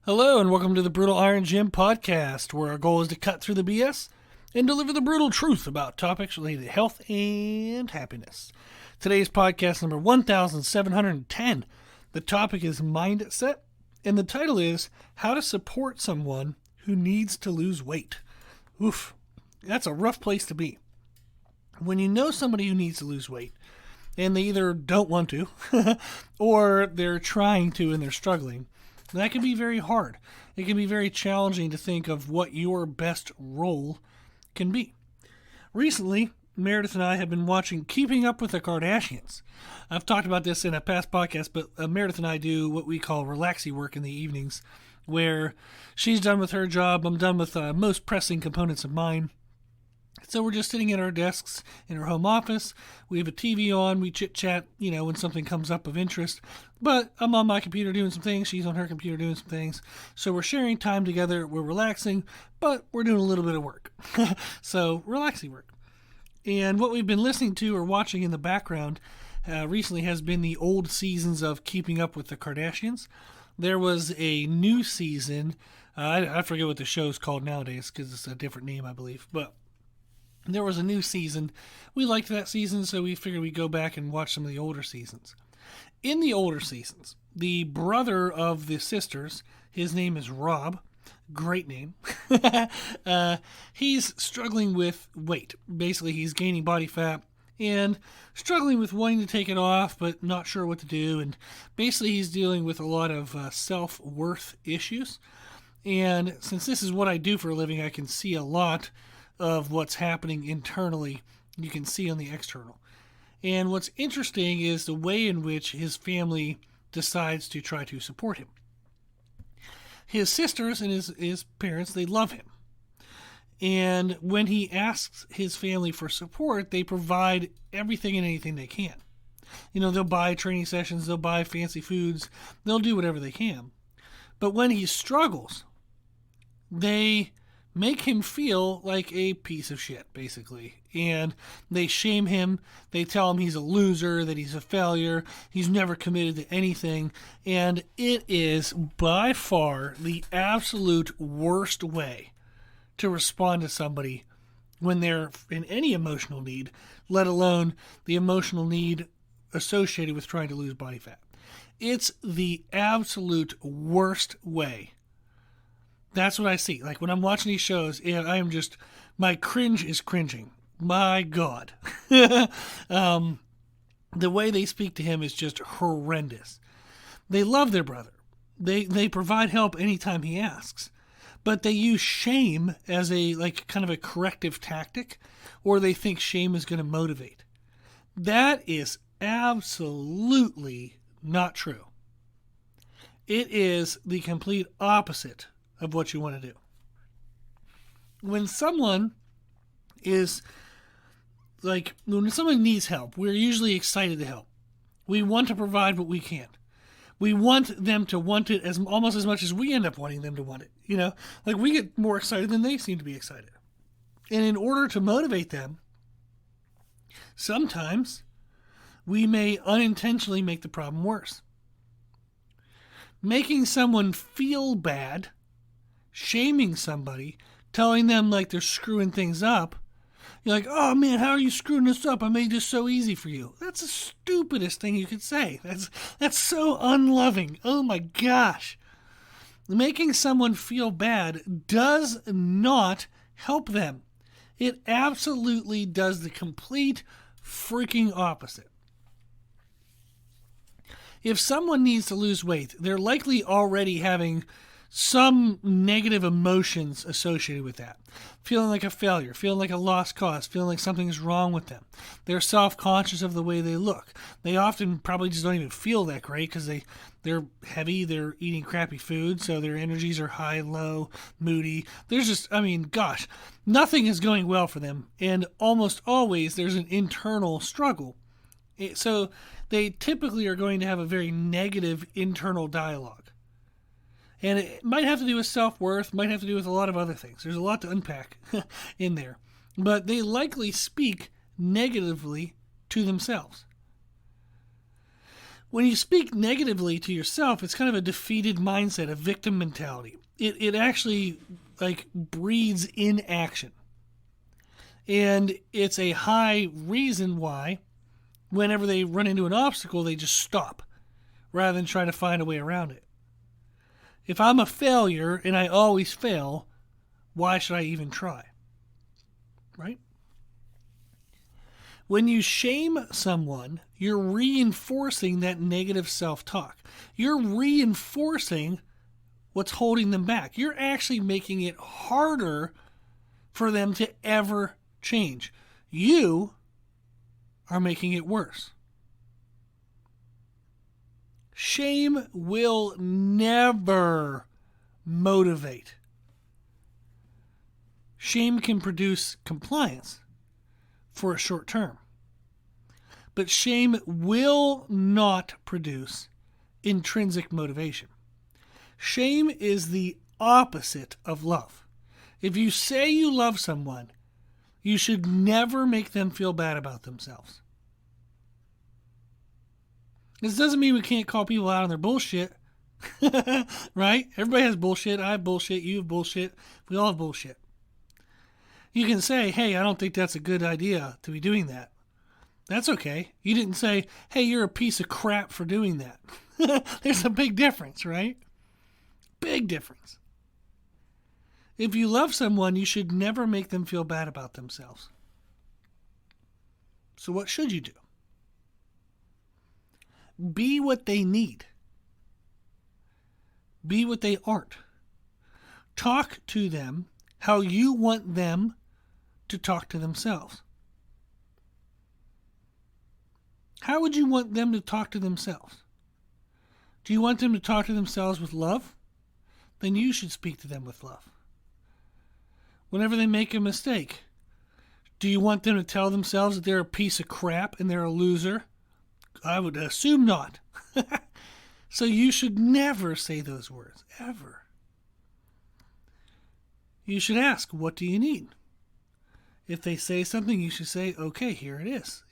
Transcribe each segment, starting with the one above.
Hello, and welcome to the Brutal Iron Gym podcast, where our goal is to cut through the BS and deliver the brutal truth about topics related to health and happiness. Today's podcast number 1710. The topic is mindset, and the title is How to Support Someone Who Needs to Lose Weight. Oof, that's a rough place to be. When you know somebody who needs to lose weight, and they either don't want to, or they're trying to and they're struggling, that can be very hard. It can be very challenging to think of what your best role can be. Recently, Meredith and I have been watching Keeping Up with the Kardashians. I've talked about this in a past podcast, but Meredith and I do what we call relaxy work in the evenings, where she's done with her job, I'm done with most pressing components of mine. So we're just sitting at our desks in our home office. We have a TV on. We chit-chat, when something comes up of interest. But I'm on my computer doing some things. She's on her computer doing some things. So we're sharing time together. We're relaxing, but we're doing a little bit of work. So relaxing work. And what we've been listening to or watching in the background recently has been the old seasons of Keeping Up with the Kardashians. There was a new season. I forget what the show's called nowadays because it's a different name, I believe. But there was a new season. We liked that season, so we figured we'd go back and watch some of the older seasons. In the older seasons, the brother of the sisters, his name is Rob. Great name. He's struggling with weight. Basically, he's gaining body fat and struggling with wanting to take it off, but not sure what to do. And basically, he's dealing with a lot of self-worth issues. And since this is what I do for a living, I can see a lot of what's happening internally, you can see on the external. And what's interesting is the way in which his family decides to try to support him. His sisters and his parents, they love him. And when he asks his family for support, they provide everything and anything they can. They'll buy training sessions, they'll buy fancy foods, they'll do whatever they can. But when he struggles, they make him feel like a piece of shit, basically. And they shame him. They tell him he's a loser, that he's a failure, he's never committed to anything. And it is by far the absolute worst way to respond to somebody when they're in any emotional need, let alone the emotional need associated with trying to lose body fat. It's the absolute worst way. That's what I see. Like when I'm watching these shows, I am just, my cringe is cringing. My God. The way they speak to him is just horrendous. They love their brother. They provide help anytime he asks. But they use shame as kind of a corrective tactic, or they think shame is going to motivate. That is absolutely not true. It is the complete opposite of what you want to do. When someone needs help, we're usually excited to help. We want to provide what we can. We want them to want it almost as much as we end up wanting them to want it. We get more excited than they seem to be excited. And in order to motivate them, sometimes we may unintentionally make the problem worse. Making someone feel bad, shaming somebody, telling them like they're screwing things up. You're like, oh man, how are you screwing this up? I made this so easy for you. That's the stupidest thing you could say. That's so unloving. Oh my gosh. Making someone feel bad does not help them. It absolutely does the complete freaking opposite. If someone needs to lose weight, they're likely already having some negative emotions associated with that. Feeling like a failure, feeling like a lost cause, feeling like something is wrong with them. They're self-conscious of the way they look. They often probably just don't even feel that great because they're heavy, they're eating crappy food, so their energies are high, low, moody. Nothing is going well for them, and almost always there's an internal struggle. So they typically are going to have a very negative internal dialogue. And it might have to do with self-worth, might have to do with a lot of other things. There's a lot to unpack in there. But they likely speak negatively to themselves. When you speak negatively to yourself, it's kind of a defeated mindset, a victim mentality. It actually breeds inaction. And it's a high reason why whenever they run into an obstacle, they just stop rather than try to find a way around it. If I'm a failure and I always fail, why should I even try? Right? When you shame someone, you're reinforcing that negative self-talk. You're reinforcing what's holding them back. You're actually making it harder for them to ever change. You are making it worse. Shame will never motivate. Shame can produce compliance for a short term. But shame will not produce intrinsic motivation. Shame is the opposite of love. If you say you love someone, you should never make them feel bad about themselves. This doesn't mean we can't call people out on their bullshit. Right? Everybody has bullshit. I have bullshit. You have bullshit. We all have bullshit. You can say, hey, I don't think that's a good idea to be doing that. That's okay. You didn't say, hey, you're a piece of crap for doing that. There's a big difference, right? Big difference. If you love someone, you should never make them feel bad about themselves. So what should you do? Be what they need. Be what they aren't. Talk to them how you want them to talk to themselves. How would you want them to talk to themselves? Do you want them to talk to themselves with love? Then you should speak to them with love. Whenever they make a mistake, do you want them to tell themselves that they're a piece of crap and they're a loser? I would assume not. So you should never say those words, ever. You should ask, what do you need? If they say something, you should say, okay, here it is.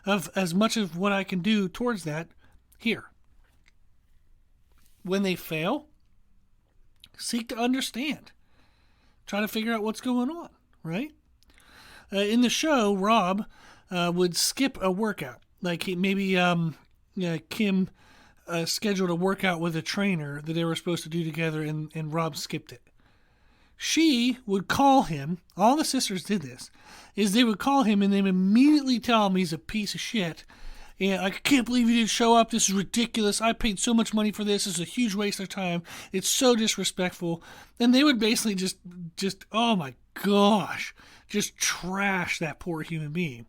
Of as much of what I can do towards that, here. When they fail, seek to understand. Try to figure out what's going on, right? In the show, Rob would skip a workout. Kim scheduled a workout with a trainer that they were supposed to do together, and Rob skipped it. She would call him, all the sisters did this, is they would call him and they would immediately tell him he's a piece of shit. And I can't believe you didn't show up. This is ridiculous. I paid so much money for this. This is a huge waste of time. It's so disrespectful. And they would basically just oh my gosh, just trash that poor human being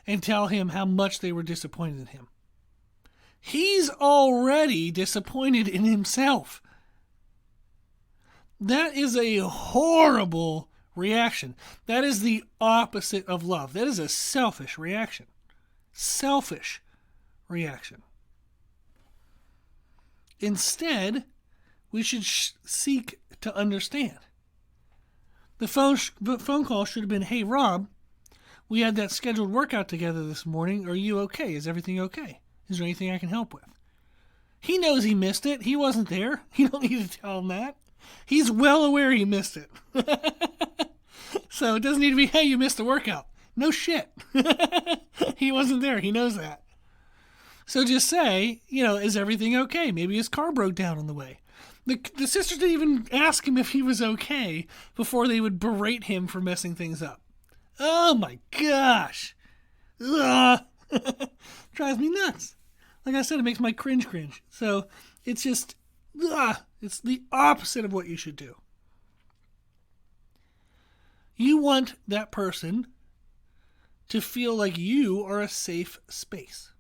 and tell him how much they were disappointed in him. He's already disappointed in himself. That is a horrible reaction. That is the opposite of love. That is a selfish reaction. Selfish reaction. Instead, we should seek to understand. The phone call should have been, hey, Rob, we had that scheduled workout together this morning. Are you okay? Is everything okay? Is there anything I can help with? He knows he missed it. He wasn't there. You don't need to tell him that. He's well aware he missed it. So it doesn't need to be, hey, you missed the workout. No shit. He wasn't there. He knows that. So just say, is everything okay? Maybe his car broke down on the way. The sisters didn't even ask him if he was okay before they would berate him for messing things up. Oh my gosh. Ugh. Drives me nuts. Like I said, it makes my cringe. So it's just, it's the opposite of what you should do. You want that person to feel like you are a safe space,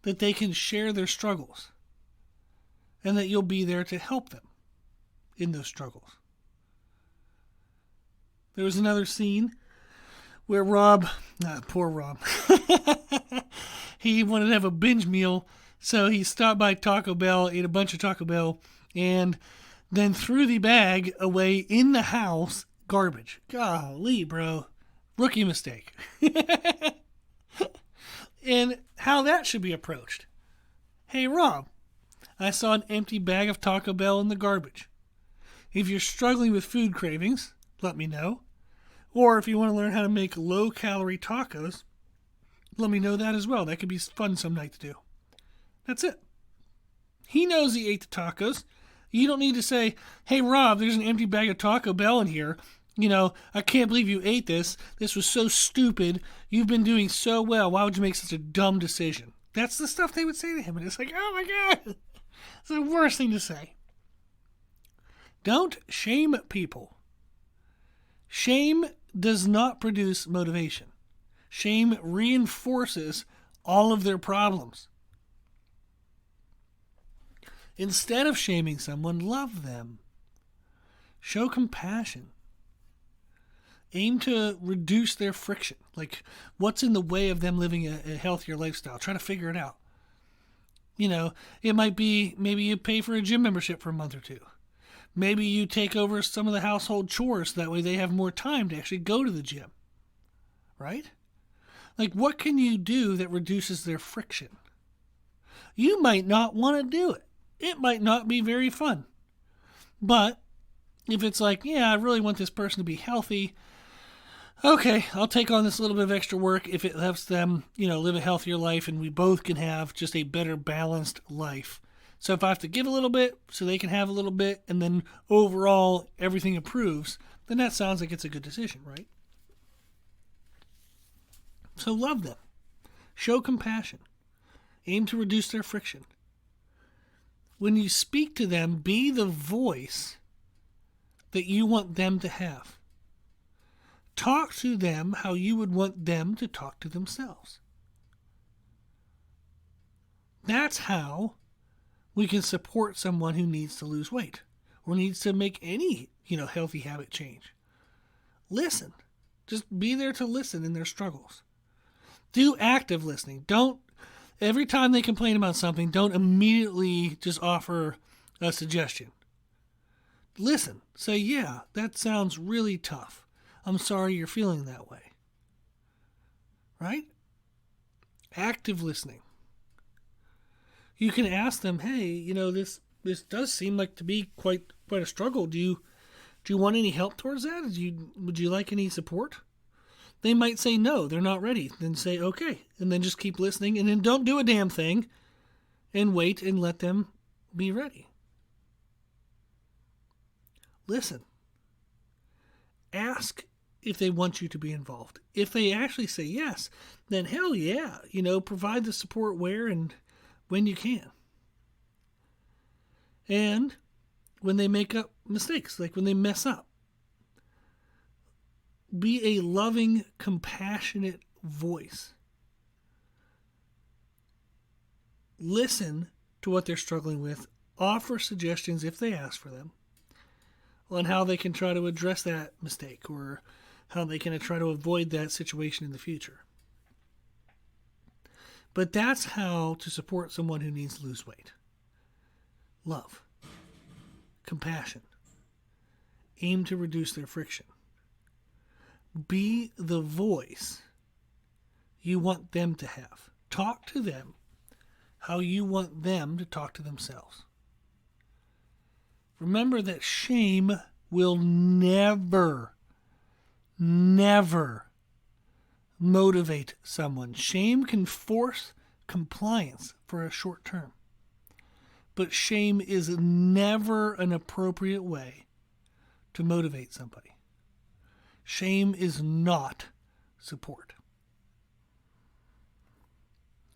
that they can share their struggles, and that you'll be there to help them in those struggles. There was another scene where poor Rob, he wanted to have a binge meal, so he stopped by Taco Bell, ate a bunch of Taco Bell, and then threw the bag away in the house. Garbage. Golly, bro. Rookie mistake. And how that should be approached. Hey, Rob, I saw an empty bag of Taco Bell in the garbage. If you're struggling with food cravings, let me know. Or if you want to learn how to make low-calorie tacos, let me know that as well. That could be fun some night to do. That's it. He knows he ate the tacos. You don't need to say, hey, Rob, there's an empty bag of Taco Bell in here. I can't believe you ate this. This was so stupid. You've been doing so well. Why would you make such a dumb decision? That's the stuff they would say to him. And it's like, oh my God. It's the worst thing to say. Don't shame people. Shame does not produce motivation. Shame reinforces all of their problems. Instead of shaming someone, love them. Show compassion. Aim to reduce their friction. Like, what's in the way of them living a healthier lifestyle? Try to figure it out. It might be maybe you pay for a gym membership for a month or two. Maybe you take over some of the household chores. That way they have more time to actually go to the gym. Right? Like, what can you do that reduces their friction? You might not want to do it. It might not be very fun. But if it's like, yeah, I really want this person to be healthy, okay, I'll take on this little bit of extra work if it helps them, live a healthier life and we both can have just a better balanced life. So if I have to give a little bit so they can have a little bit and then overall everything improves, then that sounds like it's a good decision, right? So love them. Show compassion. Aim to reduce their friction. When you speak to them, be the voice that you want them to have. Talk to them how you would want them to talk to themselves. That's how we can support someone who needs to lose weight or needs to make any, healthy habit change. Listen. Just be there to listen in their struggles. Do active listening. Every time they complain about something, don't immediately just offer a suggestion. Listen. Say, yeah, that sounds really tough. I'm sorry you're feeling that way. Right? Active listening. You can ask them, hey, this does seem like to be quite a struggle. Do you want any help towards that? Would you like any support? They might say no, they're not ready. Then say okay, and then just keep listening, and then don't do a damn thing, and wait and let them be ready. Listen. Ask if they want you to be involved. If they actually say yes, then hell yeah, provide the support where and when you can. And when they make up mistakes, like when they mess up, be a loving, compassionate voice. Listen to what they're struggling with. Offer suggestions if they ask for them on how they can try to address that mistake or how they can try to avoid that situation in the future. But that's how to support someone who needs to lose weight. Love. Compassion. Aim to reduce their friction. Be the voice you want them to have. Talk to them how you want them to talk to themselves. Remember that shame will never motivate someone. Shame can force compliance for a short term. But shame is never an appropriate way to motivate somebody. Shame is not support.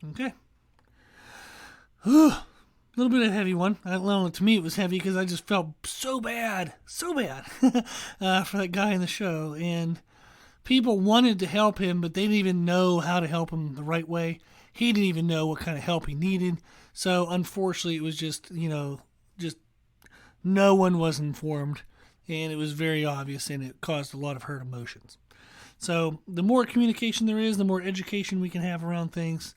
Okay. A little bit of a heavy one. I don't know, to me it was heavy because I just felt so bad for that guy in the show. And people wanted to help him, but they didn't even know how to help him the right way. He didn't even know what kind of help he needed. So unfortunately, it was just no one was informed. And it was very obvious, and it caused a lot of hurt emotions. So the more communication there is, the more education we can have around things,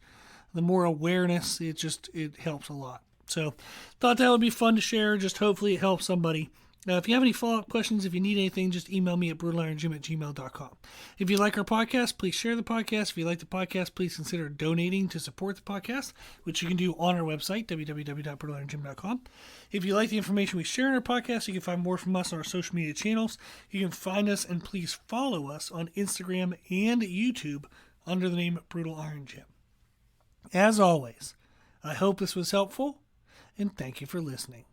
the more awareness, it helps a lot. So thought that would be fun to share. Just hopefully it helps somebody. Now, if you have any follow-up questions, if you need anything, just email me at brutalirongym@gmail.com. If you like our podcast, please share the podcast. If you like the podcast, please consider donating to support the podcast, which you can do on our website, www.brutalirongym.com. If you like the information we share in our podcast, you can find more from us on our social media channels. You can find us and please follow us on Instagram and YouTube under the name Brutal Iron Gym. As always, I hope this was helpful, and thank you for listening.